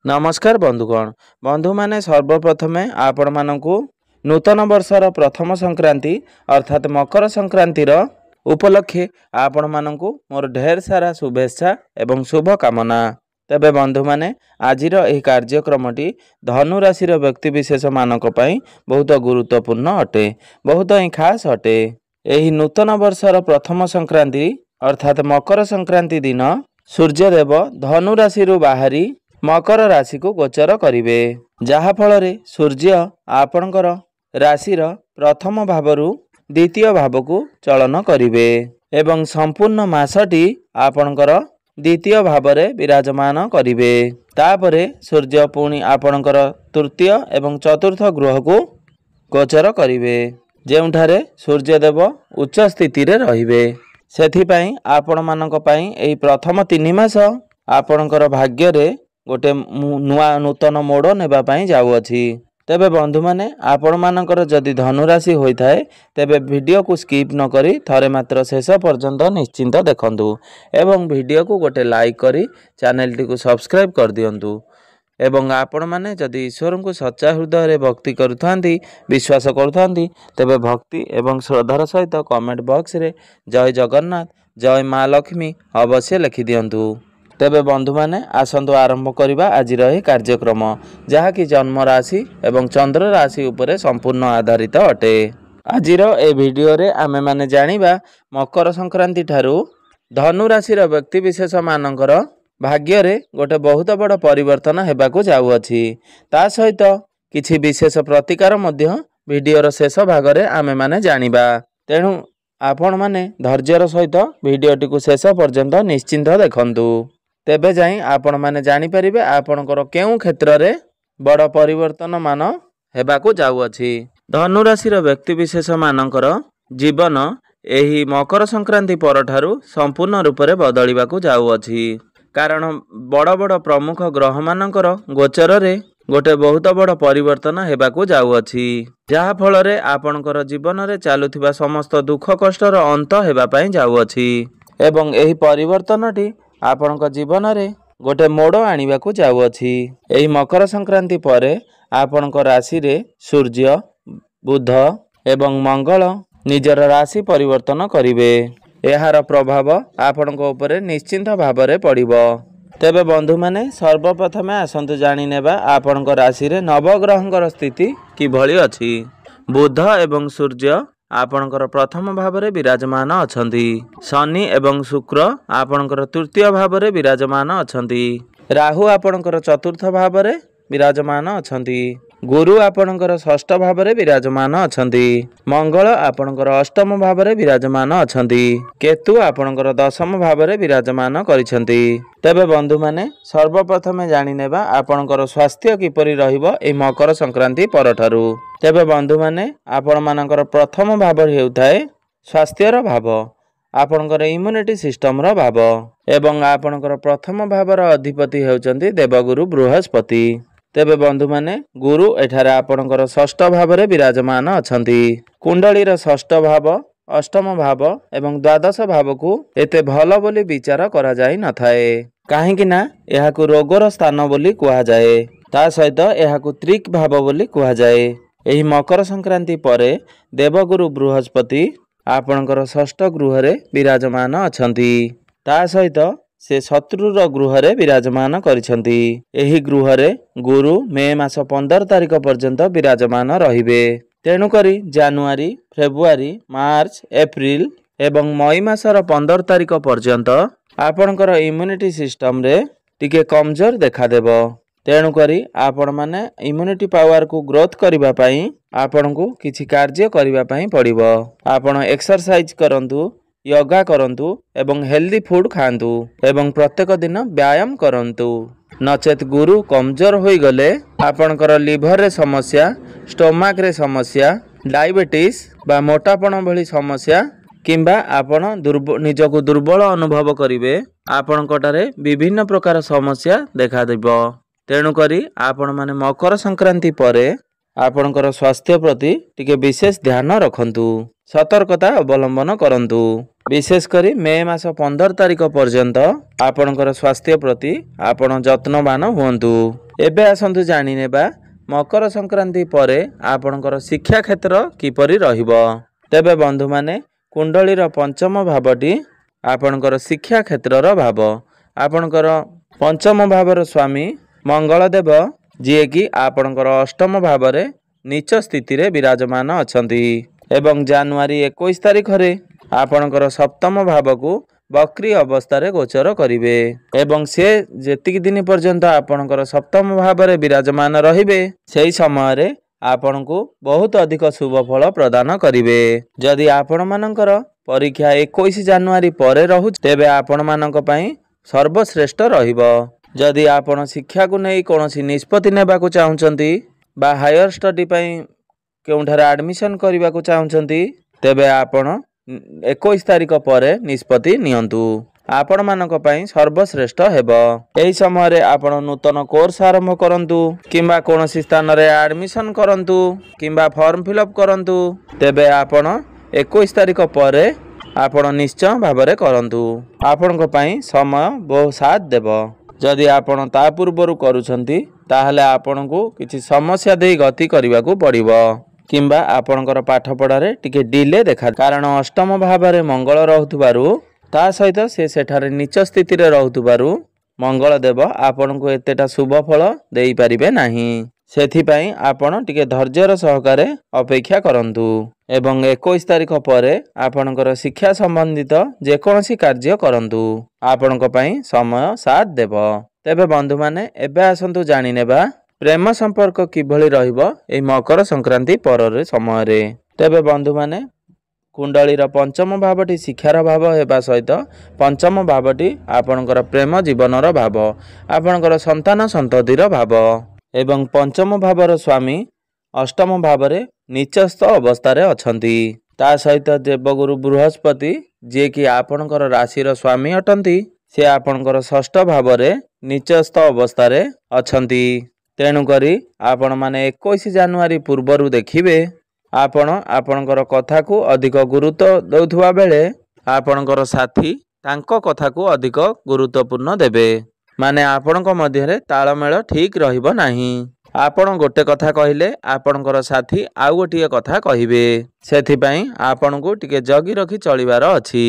नमस्कार बंधुगण बंधु माने सर्वप्रथमे आपण मानकु नूतन वर्षर प्रथम संक्रांति अर्थात मकर संक्रांतिर उपलक्षे आपण मानकु मोर ढेर सारा शुभेच्छा एवं शुभकामना। तेबे बंधु माने आजिर एही कार्यक्रमटी धनु राशि व्यक्तिविशेष मानक पई बहुत गुरुत्वपूर्ण अटे, बहुत ही खास अटे। एही नूतन वर्षर प्रथम संक्रांति अर्थात मकर संक्रांति दिन सूर्यदेव धनु राशि बाहरी मकर राशि को गोचर करिवे, जहा फल सूर्य आपणकर राशिर प्रथम भावरु द्वितीय भाव को चलन करिवे एवं संपूर्ण मासटी आपणकर द्वितीय भावरे विराजमान करिवे। तापरे सूर्य पुणी आपणकर तृतीय एवं चतुर्थ गृह को गोचर करिवे, जेउठारे सूर्यदेव उच्च स्थिति रे रहिवे। सेथिपाई आपण मानक पई एही प्रथम 3 मास आपणकर भाग्य रे गोटे नुआ नूतन मोड़ नेबा पई जाउअछि। तेबे बंधु माने आपण मानकर जदि धनुराशि होइथाए तेबे वीडियो को स्किप न करी थरे मात्र शेष पर्यंत निश्चिंत देखंतु एवं वीडियो को गोटे लाइक करी चैनल टी को सब्सक्राइब कर दियंतु। एवं आपण माने जदि ईश्वर को सच्चा हृदय रे भक्ति करुथांती विश्वास करुथांती तेबे भक्ति एवं श्रद्धार सहित कमेंट बॉक्स रे जय जगन्नाथ जय माँ लक्ष्मी अवश्य लिखि दियंतु। तेबे बंधु माने आसंतु आरंभ करिबा आजिर एही कार्यक्रम, जहाँकि जन्म राशि एवं चंद्र राशि उपरे संपूर्ण आधारित अटे। आजिर ए वीडियो रे आमे माने जानिबा मकर संक्रांति ठारू धनु राशि व्यक्ति विशेष मानकर भाग्य रे गोटे बहुत बड़ परिवर्तन हेबाकू जाउअछि। ता सहित किछि विशेष प्रतिकार मध्य वीडियोर शेष भाग रे आमे माने जानिबा, तेणु आपण माने धैर्यर सहित वीडियोटी को शेष पर्यंत निश्चिंत देखंतु। तेबे जाई आपण माने जानि परिबे आपणकर केउ क्षेत्र रे बड़ परिवर्तन मान हेबाकू जाउअछि। धनु राशि व्यक्ति विशेष मानकर जीवन एही मकर संक्रांति परठारू संपूर्ण रूप रे बदलिबाकू जाउअछि, कारण बड़ बड़ प्रमुख ग्रह मानकर गोचर रे गोटे बहुत बड़ परिवर्तन हेबाकू जाउअछि, जहा फल रे आपणकर जीवन रे चालुथिबा समस्त दुख कष्टर अंत हेबा पई जाउअछि एवं एही परिवर्तनटी आपणक जीवन रे गोटे मोड़ आनिबाकू जाउअछि। एही मकर संक्रांति परे आपणक राशि रे सूर्य बुध एवं मंगल निजर राशि परिवर्तन करिवे। एहार प्रभाव आपणक उपरे निश्चिंत भावरे पड़िबो। तेबे बंधु माने सर्वप्रथमे आसंतु जानि नेबा आपणक राशि रे नवग्रहंकर स्थिति किभଳି अछि। बुध एवं सूर्य आपणकर प्रथम भावरे विराजमान अछंती, शनि एवं शुक्र आपणकर तृतीय भावरे विराजमान अछंती, राहु आपणकर चतुर्थ भावरे विराजमान अछंती, गुरु आपणकर षष्ठ भावरे विराजमान अछंती, मंगल आपणकर अष्टम भावरे विराजमान अछंती, केतु आपणकर दशम भावरे विराजमान करिसंती। तेबे बंधु माने सर्वप्रथमे जानि नेबा आपणकर स्वास्थ्य किपरि रहिबो ए मकर संक्रांति परठारू। तेबे बंधु माने आपण मानकर प्रथम भाव हेउथाए स्वास्थ्यर भाव, आपणकर इम्यूनिटी सिस्टम रो भाव एवं आपणकर प्रथम भावर अधिपति हेउचंती देवगुरु बृहस्पति। तेबे बंधु माने गुरु एठारे आपणकर षष्ठ भावरे विराजमान अछंती। कुंडलीर षष्ठ भाव अष्टम भाव एवं द्वादश भाव को एते भल बोली विचार करा जाई न थाए, काहेकि ना एहाकु रोगर स्थान बोली कुहा जाए, ता सहित एहाकु त्रिक भाव बोली कुहा जाए। एही मकर संक्रांति परे देवगुरु बृहस्पति आपणकर षष्ठ गृह रे विराजमान अछंती, ता सहित से शत्रुर गृह रे विराजमान करिसंती। एही गृह रे गुरु मे मास 15 तारिख पर्यंत विराजमान रहिबे। तेणु करी जानुआरी फेब्रुआरी मार्च एप्रिल एवं मई मासर 15 तारिख पर्यंत आपणकर इम्यूनिटी सिस्टम रे टिके कमजोर देखा देबो। तेणु करी आपण माने इम्यूनिटी पावर को ग्रोथ करिबा पई आपण को किछि कार्य करिबा पई पड़िबो। आपण एक्सरसाइज करंतु, योगा करंतु एवं हेल्दी फूड खांतु एवं प्रत्येक दिन व्यायाम करंतु। नचेत गुरु कमजोर होई गले आपणकर लिवर रे समस्या, स्टोमाक रे समस्या, डायबिटीज बा मोटापण भली समस्या किंबा आपण निजको दुर्बल अनुभव करिवे, आपणकटारे विभिन्न प्रकार समस्या देखा देबो। तेणु करी आपण माने मकर संक्रांति परे आपणकर स्वास्थ्य प्रति टिके विशेष ध्यान रखंतु, सतर्कता अवलंबन करंतु। विशेष करी मे मास 15 तारिख पर्यंत आपणकर स्वास्थ्य प्रति आपण जत्नवान हुंतु। एबे आसंतु जानि नेबा मकर संक्रांति परे आपणकर शिक्षा क्षेत्र किपरि रहिबो। तेबे बंधु माने कुंडलीर पंचम भावटी आपणकर शिक्षा क्षेत्रर भाव। आपणकर पंचम भावर स्वामी मंगलदेव जी कि आपणकर अष्टम भावरे नीच स्थिति रे विराजमान अछंती एवं जनवरी 21 तारिख रे आपणकर सप्तम भाव को बक्री अवस्था रे गोचर करिवे एवं से जेतिक दिन पर्यंत आपणकर सप्तम भाव रे विराजमान रहिबे सेही समय रे आपण को बहुत अधिक शुभ फल प्रदान करिवे। जदि आपण मानकर परीक्षा 21 जनवरी परे रहु तेबे आपण मानक पई सर्वश्रेष्ठ रहिबो। जदि आपण शिक्षा को नै कोनोसी निष्पत्ति नेबाकू चाहुचंती बा हायर स्टडी पई केउठारे एडमिशन करबाकू चाहुचंती तेबे आपण 21 तारिख परे निष्पत्ति नियंतु। आपण मानक पई सर्वश्रेष्ठ हेबो। एही समय रे आपण नूतन कोर्स आरंभ करंतु किंबा कोनोसी स्थान रे एडमिशन करंतु किंबा फॉर्म फिलअप करंतु तेबे आपण 21 तारिख परे आपण निश्चय भाबरे करंतु। आपणक पई समय बहु साथ देबो। जदि आपण ता पूर्वरु करूछंती ताहले आपणकू किछि समस्या देई गति करिवाकू पड़िबो किंबा आपणकर पाठ पढ़ारे टिके डिले देखा कारण अष्टम भावरे मंगल रहुथबारु ता सहित से सेठारे नीच स्थिति रे रहुथबारु मंगल देव आपणकू एतेटा शुभ फल देई परिबे नाही। सेथिपाई आपण टिके धैर्यर सहकारे अपेक्षा करंतु एवं 21 तारिख परे आपणकर शिक्षा संबंधित जेकोसी कार्य करंतु। आपणक पई समय साथ देव। तेबे बंधु माने एबे आसंतु जानि नेबा प्रेम संपर्क किभଳି रहिबो एई मकर संक्रांति पररे समय रे। तेबे बंधु माने कुंडलीर पंचम भावटी शिक्षार भाव हेबा सहित पंचम भावटी आपणकर प्रेम जीवनर भाव आपणकर संतान संततिर भाव एवं पंचम भावर स्वामी अष्टम भावरे नीचस्थ अवस्था रे अछंती। ता सहित देवगुरु बृहस्पति जे कि आपणकर राशिर स्वामी अटंती से आपणकर षष्ठ भावरे नीचस्थ अवस्था रे अछंती। तेणु करी आपण माने 21 जनवरी पूर्वरु देखिबे आपण आपणकर कथा को अधिक गुरुत्व दउथुवा बेले आपणकर साथी तांको कथा को अधिक गुरुत्वपूर्ण देबे माने आपणक मध्यरे तालमेल ठीक रहिबो नाही। आपण गोटे कथा कहिले आपणकर साथी आउ गोटे कथा कहिबे सेथिपाई आपणको टिके जगी रखी चलिबार अछि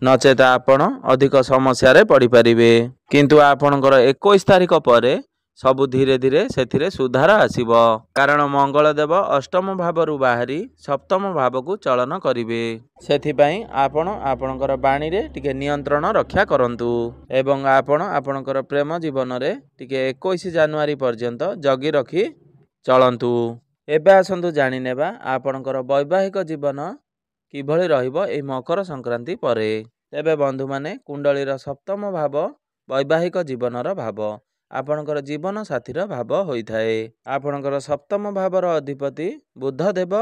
नचेत आपण अधिक समस्या रे पड़ी परिबे। किंतु आपणकर 21 तारिख परे सबु धीरे धीरे सेथिरे सुधार आसीबो कारण मंगल देव अष्टम भावरु बाहरी सप्तम भाव को चलन करिवे। सेथिपाई आपण आपणकर बाणी रे टिके नियंत्रण रक्षा करंतु एवं आपण आपणकर प्रेम जीवन रे टिके 21 जनवरी पर्यंत जगी रखी चलंतु। एबे आसंतु जानि नेबा आपणकर वैवाहिक जीवन किभଳି रहिबो एई मकर संक्रांति परे। तेबे बंधु माने कुंडलीर सप्तम भाव वैवाहिक जीवनर भाव आपणकर जीवन साथीर भाव होइथाए। आपणकर सप्तम भावर अधिपति बुध देव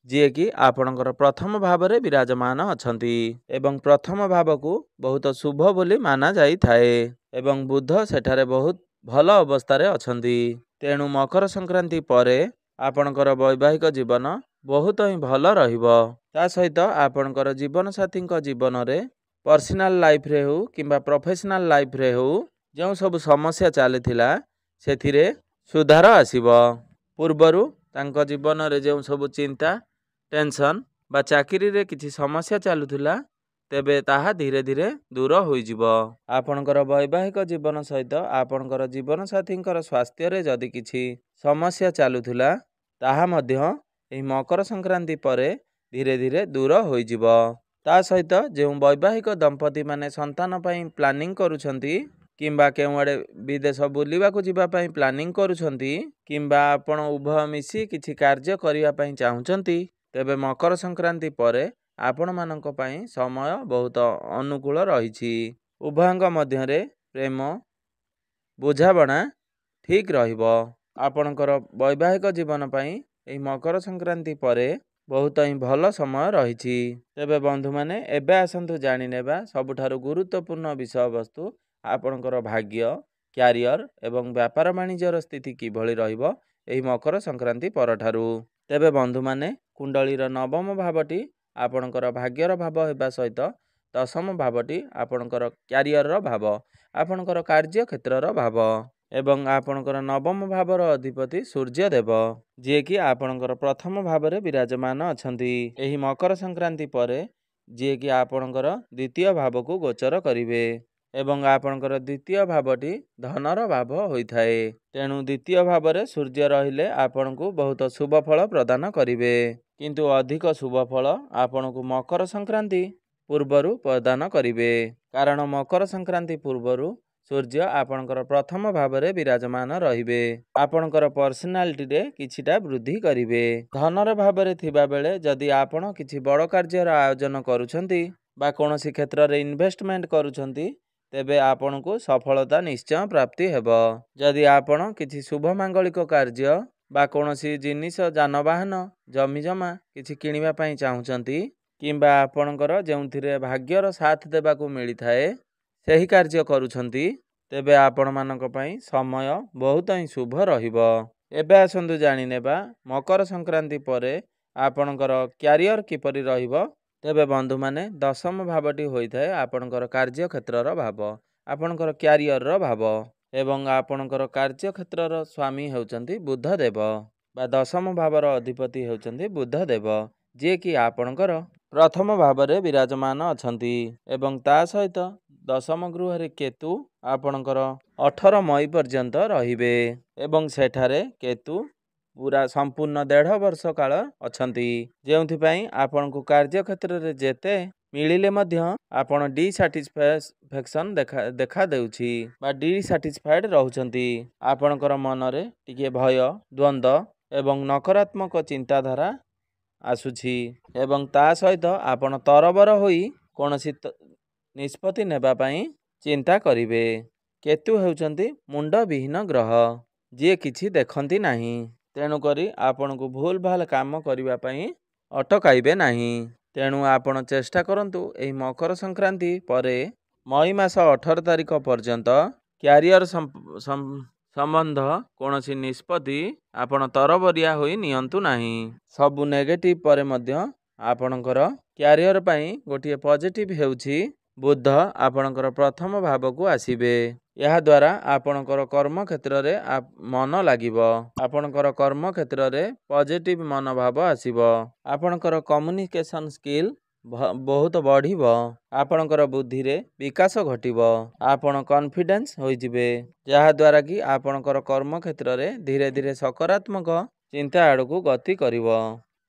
जी कि आपणकर प्रथम भाव रे विराजमान अछंती एवं प्रथम भाव को बहुत शुभ बोली माना जाई थाए एवं बुध सेठारे बहुत भल अवस्था रे अछंती। तेणु मकर संक्रांति परे आपणकर वैवाहिक जीवन बहुत ही भल रहिबो। ता सहित आपणकर जीवन साथी जीवन रे पर्सनल लाइफ रे हो किंबा प्रोफेशनल लाइफ रे हो जो सब समस्या चलीथिला सेथिरे सुधार आसीबो। पूर्वरु तांको जीवन रे जो सब चिंता टेंशन बा चाकरी रे किछि समस्या चलुथिला तेबे ताहा धीरे धीरे दूर होई जिवो। आपणकर वैवाहिक जीवन सहित आपणकर जीवन साथींकर स्वास्थ्य रे जदि किछि समस्या चलुथिला ताहा मध्य एही मकर संक्रांति परे धीरे धीरे दूर होई जिवो। ता सहित जो वैवाहिक दंपति माने संतान पई प्लानिंग करूछंती किंबा केउआडे विदेश बुलिबाकू जिबा पई प्लानिंग करूछंती किंबा आपण उभय मिसी किछि कार्य करिया पई चाहुचंती तेबे मकर संक्रांति परे आपण मानक पई समय बहुत अनुकूल रहिछि। उभयଙ୍କ ମଧ୍ୟରେ प्रेम बुझाबणा ठीक रहिबो। आपणकर वैवाहिक जीवन पई एही मकर संक्रांति परे बहुत ही भल समय रहिछि। तेबे बंधु माने एबे आसंतु जानि नेबा सबुठारु गुरुत्वपूर्ण विषय वस्तु आपणकर भाग्य क्यारियर एवं व्यापार वाणिज्यर स्थिति किभଳି रहिबो एही मकर संक्रांति परठारु। तेबे बंधु माने कुंडलीर नवम भावटी आपणकर भाग्यर भाव हेबा सहित ଦଶମ ଭାବଟି ଆପଣଙ୍କର କ୍ୟାରିୟରର ଭାବ, ଆପଣଙ୍କର କାର୍ଯ୍ୟକ୍ଷେତ୍ରର ଭାବ ଏବଂ ଆପଣଙ୍କର ନବମ ଭାବର ଅଧିପତି ସୂର୍ଯ୍ୟଦେବ, ଯିଏକି ଆପଣଙ୍କର ପ୍ରଥମ ଭାବରେ ବିରାଜମାନ ଅଛନ୍ତି। ଏହି ମକର ସଂକ୍ରାନ୍ତି ପରେ ଯିଏକି ଆପଣଙ୍କର ଦ୍ୱିତୀୟ ଭାବକୁ ଗୋଚର କରିବେ ଏବଂ ଆପଣଙ୍କର ଦ୍ୱିତୀୟ ଭାବଟି ଧନର ଭାବ ହୋଇଥାଏ। ତେଣୁ ଦ୍ୱିତୀୟ ଭାବରେ ସୂର୍ଯ୍ୟ ରହିଲେ ଆପଣଙ୍କୁ ବହୁତ ଶୁଭ ଫଳ ପ୍ରଦାନ କରିବେ, କିନ୍ତୁ ଅଧିକ ଶୁଭ ଫଳ ଆପଣଙ୍କୁ ମକର ସଂକ୍ରାନ୍ତି ପୂର୍ବରୁ ପ୍ରଦାନ କରିବେ, କାରଣ ମକର ସଂକ୍ରାନ୍ତି ପୂର୍ବରୁ ସୂର୍ଯ୍ୟ ଆପଣଙ୍କର ପ୍ରଥମ ଭାବରେ ବିରାଜମାନ ରହିବେ। ଆପଣଙ୍କର ପର୍ସନାଲିଟିରେ କିଛିଟା ବୃଦ୍ଧି କରିବେ। ଧନର ଭାବରେ ଥିବାବେଳେ ଯଦି ଆପଣ କିଛି ବଡ଼ କାର୍ଯ୍ୟର ଆୟୋଜନ କରୁଛନ୍ତି ବା କୌଣସି କ୍ଷେତ୍ରରେ ଇନଭେଷ୍ଟମେଣ୍ଟ କରୁଛନ୍ତି, ତେବେ ଆପଣଙ୍କୁ ସଫଳତା ନିଶ୍ଚୟ ପ୍ରାପ୍ତି ହେବ। ଯଦି ଆପଣ କିଛି ଶୁଭ ମାଙ୍ଗଳିକ କାର୍ଯ୍ୟ ବା କୌଣସି ଜିନିଷ, ଯାନବାହନ, ଜମିଜମା କିଛି କିଣିବା ପାଇଁ ଚାହୁଁଛନ୍ତି କିମ୍ବା ଆପଣଙ୍କର ଯେଉଁଥିରେ ଭାଗ୍ୟର ସାଥ ଦେବାକୁ ମିଳିଥାଏ ସେହି କାର୍ଯ୍ୟ କରୁଛନ୍ତି, ତେବେ ଆପଣମାନଙ୍କ ପାଇଁ ସମୟ ବହୁତ ହିଁ ଶୁଭ ରହିବ। ଏବେ ଆସନ୍ତୁ ଜାଣିନେବା ମକର ସଂକ୍ରାନ୍ତି ପରେ ଆପଣଙ୍କର କ୍ୟାରିୟର କିପରି ରହିବ। ତେବେ ବନ୍ଧୁମାନେ, ଦଶମ ଭାବଟି ହୋଇଥାଏ ଆପଣଙ୍କର କାର୍ଯ୍ୟକ୍ଷେତ୍ରର ଭାବ, ଆପଣଙ୍କର କ୍ୟାରିୟରର ଭାବ ଏବଂ ଆପଣଙ୍କର କାର୍ଯ୍ୟକ୍ଷେତ୍ରର ସ୍ୱାମୀ ହେଉଛନ୍ତି ବୁଧଦେବ ବା ଦଶମ ଭାବର ଅଧିପତି ହେଉଛନ୍ତି ବୁଧଦେବ, ଯିଏକି ଆପଣଙ୍କର ପ୍ରଥମ ଭାବରେ ବିରାଜମାନ ଅଛନ୍ତି ଏବଂ ତା ସହିତ ଦଶମ ଗୃହରେ କେତୁ ଆପଣଙ୍କର 18 ମଇ ପର୍ଯ୍ୟନ୍ତ ରହିବେ ଏବଂ ସେଠାରେ କେତୁ ପୁରା ସମ୍ପୂର୍ଣ୍ଣ 1.5 ବର୍ଷ କାଳ ଅଛନ୍ତି, ଯେଉଁଥିପାଇଁ ଆପଣଙ୍କୁ କାର୍ଯ୍ୟକ୍ଷେତ୍ରରେ ଯେତେ ମିଳିଲେ ମଧ୍ୟ ଆପଣ ଡିସାଟିସ୍ଫ୍ୟାକ୍ସନ୍ ଦେଖା ଦେଉଛି ବା ଡିସାଟିସ୍ଫାଏଡ୍ ରହୁଛନ୍ତି। ଆପଣଙ୍କର ମନରେ ଟିକେ ଭୟ, ଦ୍ୱନ୍ଦ୍ୱ ଏବଂ ନକାରାତ୍ମକ ଚିନ୍ତାଧାରା ଆସୁଛି ଏବଂ ତା ସହିତ ଆପଣ ତରବର ହୋଇ କୌଣସି ନିଷ୍ପତ୍ତି ନେବା ପାଇଁ ଚିନ୍ତା କରିବେ। କେତୁ ହେଉଛନ୍ତି ମୁଣ୍ଡବିହୀନ ଗ୍ରହ, ଯିଏ କିଛି ଦେଖନ୍ତି ନାହିଁ, ତେଣୁକରି ଆପଣଙ୍କୁ ଭୁଲ ଭାଲ କାମ କରିବା ପାଇଁ ଅଟକାଇବେ ନାହିଁ। ତେଣୁ ଆପଣ ଚେଷ୍ଟା କରନ୍ତୁ ଏହି ମକର ସଂକ୍ରାନ୍ତି ପରେ ମଇ ମାସ 18 ତାରିଖ ପର୍ଯ୍ୟନ୍ତ କ୍ୟାରିୟର ସମ୍ବନ୍ଧ କୌଣସି ନିଷ୍ପତ୍ତି ଆପଣ ତରବରିଆ ହୋଇ ନିଅନ୍ତୁ ନାହିଁ। ସବୁ ନେଗେଟିଭ ପରେ ମଧ୍ୟ ଆପଣଙ୍କର କ୍ୟାରିୟର ପାଇଁ ଗୋଟିଏ ପଜିଟିଭ ହେଉଛି ବୁଧ ଆପଣଙ୍କର ପ୍ରଥମ ଭାବକୁ ଆସିବେ। ଏହାଦ୍ୱାରା ଆପଣଙ୍କର କର୍ମକ୍ଷେତ୍ରରେ ମନ ଲାଗିବ, ଆପଣଙ୍କର କର୍ମକ୍ଷେତ୍ରରେ ପଜିଟିଭ ମନୋଭାବ ଆସିବ, ଆପଣଙ୍କର କମ୍ୟୁନିକେସନ ସ୍କିଲ୍ ବହୁତ ବଢ଼ିବ, ଆପଣଙ୍କର ବୁଦ୍ଧିରେ ବିକାଶ ଘଟିବ, ଆପଣ କନଫିଡେନ୍ସ ହୋଇଯିବେ, ଯାହାଦ୍ୱାରା କି ଆପଣଙ୍କର କର୍ମକ୍ଷେତ୍ରରେ ଧୀରେ ଧୀରେ ସକାରାତ୍ମକ ଚିନ୍ତା ଆଡ଼କୁ ଗତି କରିବ।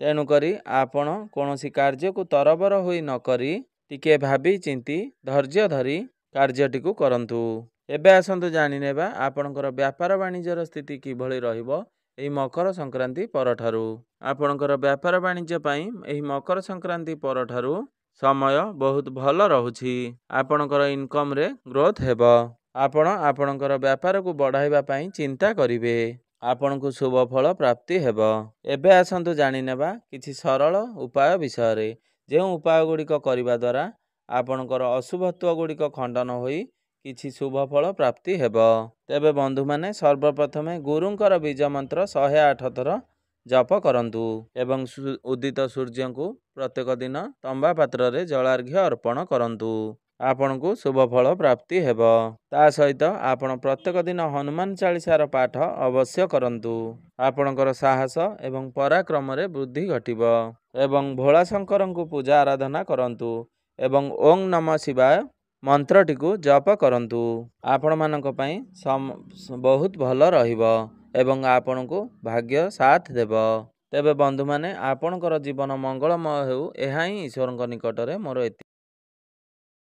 ତେଣୁକରି ଆପଣ କୌଣସି କାର୍ଯ୍ୟକୁ ତରବର ହୋଇ ନକରି ଟିକେ ଭାବି ଚିନ୍ତି ଧୈର୍ଯ୍ୟ ଧରି କାର୍ଯ୍ୟଟିକୁ କରନ୍ତୁ। ଏବେ ଆସନ୍ତୁ ଜାଣିନେବା ଆପଣଙ୍କର ବ୍ୟାପାର ବାଣିଜ୍ୟର ସ୍ଥିତି କିଭଳି ରହିବ ଏହି ମକର ସଂକ୍ରାନ୍ତି ପରଠାରୁ। ଆପଣଙ୍କର ବ୍ୟାପାର ବାଣିଜ୍ୟ ପାଇଁ ଏହି ମକର ସଂକ୍ରାନ୍ତି ପରଠାରୁ ସମୟ ବହୁତ ଭଲ ରହୁଛି। ଆପଣଙ୍କର ଇନକମ୍ରେ ଗ୍ରୋଥ୍ ହେବ, ଆପଣ ଆପଣଙ୍କର ବ୍ୟାପାରକୁ ବଢ଼ାଇବା ପାଇଁ ଚିନ୍ତା କରିବେ, ଆପଣଙ୍କୁ ଶୁଭ ଫଳ ପ୍ରାପ୍ତି ହେବ। ଏବେ ଆସନ୍ତୁ ଜାଣିନେବା କିଛି ସରଳ ଉପାୟ ବିଷୟରେ, ଯେଉଁ ଉପାୟ ଗୁଡ଼ିକ କରିବା ଦ୍ୱାରା ଆପଣଙ୍କର ଅଶୁଭତ୍ୱ ଗୁଡ଼ିକ ଖଣ୍ଡନ ହୋଇ କିଛି ଶୁଭ ଫଳ ପ୍ରାପ୍ତି ହେବ। ତେବେ ବନ୍ଧୁମାନେ, ସର୍ବପ୍ରଥମେ ଗୁରୁଙ୍କର ବୀଜ ମନ୍ତ୍ର 108 ଥର ଜପ କରନ୍ତୁ ଏବଂ ଉଦିତ ସୂର୍ଯ୍ୟଙ୍କୁ ପ୍ରତ୍ୟେକ ଦିନ ତମ୍ବା ପାତ୍ରରେ ଜଳାର୍ଘ୍ୟ ଅର୍ପଣ କରନ୍ତୁ, ଆପଣଙ୍କୁ ଶୁଭ ଫଳ ପ୍ରାପ୍ତି ହେବ। ତା ସହିତ ଆପଣ ପ୍ରତ୍ୟେକ ଦିନ ହନୁମାନ ଚାଳିସାର ପାଠ ଅବଶ୍ୟ କରନ୍ତୁ, ଆପଣଙ୍କର ସାହସ ଏବଂ ପରାକ୍ରମରେ ବୃଦ୍ଧି ଘଟିବ ଏବଂ ଭୋଳା ଶଙ୍କରଙ୍କୁ ପୂଜା ଆରାଧନା କରନ୍ତୁ ଏବଂ ଓଂ ନମଃ ଶିବାୟ ମନ୍ତ୍ରଟିକୁ ଜପ କରନ୍ତୁ। ଆପଣମାନଙ୍କ ପାଇଁ ବହୁତ ଭଲ ରହିବ ଏବଂ ଆପଣଙ୍କୁ ଭାଗ୍ୟ ସାଥ ଦେବ। ତେବେ ବନ୍ଧୁମାନେ, ଆପଣଙ୍କର ଜୀବନ ମଙ୍ଗଳମୟ ହେଉ, ଏହା ହିଁ ଈଶ୍ୱରଙ୍କ ନିକଟରେ ମୋର